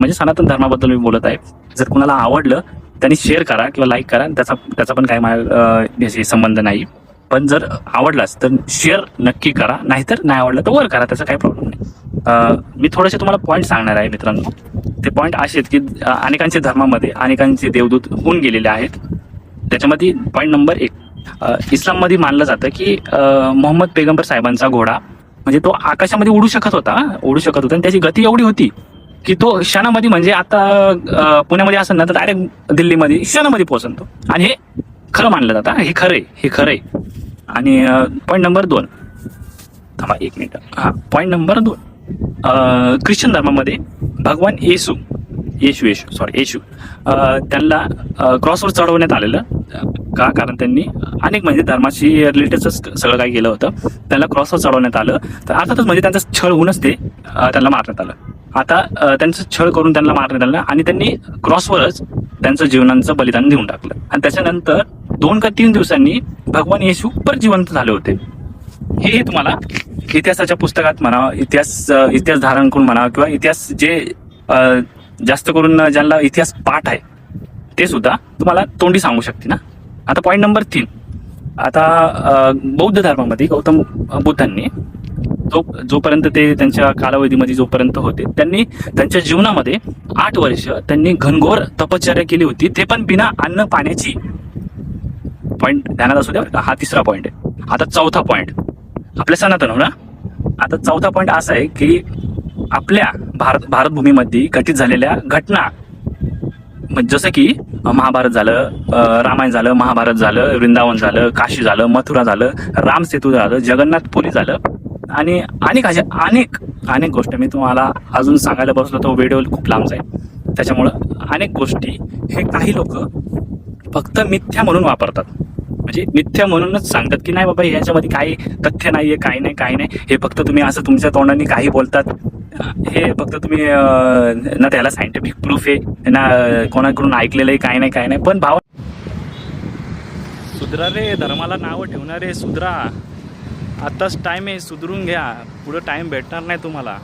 म्हणजे सनातन धर्माबद्दल मी बोलत आहे. जर कुणाला आवडलं त्यांनी शेअर करा किंवा लाईक करा, त्याचा पण काही संबंध नाही. पण जर आवडलाच तर शेअर नक्की करा, नाहीतर नाही आवडलं तर वर करा, त्याचा काही प्रॉब्लेम नाही. मी थोडेसे तुम्हाला पॉईंट सांगणार आहे मित्रांनो. ते पॉईंट असे आहेत की अनेकांच्या धर्मामध्ये अनेकांचे देवदूत होऊन गेलेले आहेत. त्याच्यामध्ये पॉईंट नंबर 1, इस्लाममध्ये मानलं जातं की मोहम्मद पैगंबर साहेबांचा घोडा म्हणजे तो आकाशामध्ये उडू शकत होता आणि त्याची गती एवढी होती की तो क्षणामध्ये, म्हणजे आता पुण्यामध्ये असेल ना तर डायरेक्ट दिल्लीमध्ये क्षणामध्ये पोहोचतो. आणि हे खरं मानलं जातं, हे खरंय. आणि पॉईंट नंबर 2, थांबा 1 मिनिट. पॉईंट नंबर 2, ख्रिश्चन धर्मामध्ये भगवान येशू त्यांना क्रॉसवर चढवण्यात आलेलं का, कारण त्यांनी अनेक म्हणजे धर्माशी रिलेटेडच सगळं काही केलं होतं. त्यांना क्रॉसवर चढवण्यात आलं, तर अर्थातच म्हणजे त्यांचा छळ होऊनच ते त्यांना मारण्यात आलं. आता त्यांचं छळ करून त्यांना मारण्यात आलं आणि त्यांनी क्रॉसवरच त्यांचं जीवनाचं बलिदान देऊन टाकलं. आणि त्याच्यानंतर 2 का 3 दिवसांनी भगवान येशू परत जिवंत झाले होते. हे तुम्हाला इतिहासाच्या पुस्तकात म्हणा, इतिहास धारण करून म्हणा, किंवा इतिहास जे जास्त करून ज्यांना इतिहास पाठ आहे ते सुद्धा तुम्हाला तोंडी सांगू शकते ना. आता पॉईंट नंबर 3, आता बौद्ध धर्मामध्ये गौतम बुद्धांनी जोपर्यंत ते त्यांच्या कालावधीमध्ये जोपर्यंत होते, त्यांनी त्यांच्या जीवनामध्ये 8 वर्ष त्यांनी घनघोर तपश्चर्या केली होती, ते पण बिना अन्न पाण्याची. पॉईंट ध्यानात असू द्या. हा 3रा पॉईंट आहे. आता 4था पॉईंट आपल्या सनातन हो ना. आता 4था पॉईंट असा आहे की आपल्या भारतभूमीमध्ये घटित झालेल्या घटना, जसं की महाभारत झालं, रामायण झालं, महाभारत झालं, वृंदावन झालं, काशी झालं, मथुरा झालं, राम सेतू झालं, जगन्नाथपुरी झालं, आणि अनेक गोष्टी मी तुम्हाला अजून सांगायला बसलो तो व्हिडिओ खूप लांब जाईल. त्याच्यामुळं अनेक गोष्टी हे काही लोक फक्त मिथ्या म्हणून वापरतात. म्हणजे मिथ्या म्हणूनच सांगतात की नाही बाबा याच्यामध्ये काही तथ्य नाहीये, काही नाही. हे फक्त तुम्ही असं तुमच्या तोंडाने काही बोलतात, हे फक्त तुम्ही ना त्याला सायंटिफिक प्रूफ आहे ना कोणाकडून ऐकलेलं आहे, काही नाही. पण भाव सुधरा रे, धर्माला नावं ठेवणारे सुधरा. आताच टाइम आहे, सुधरून घ्या, पुढं टाइम भेटणार नाही तुम्हाला.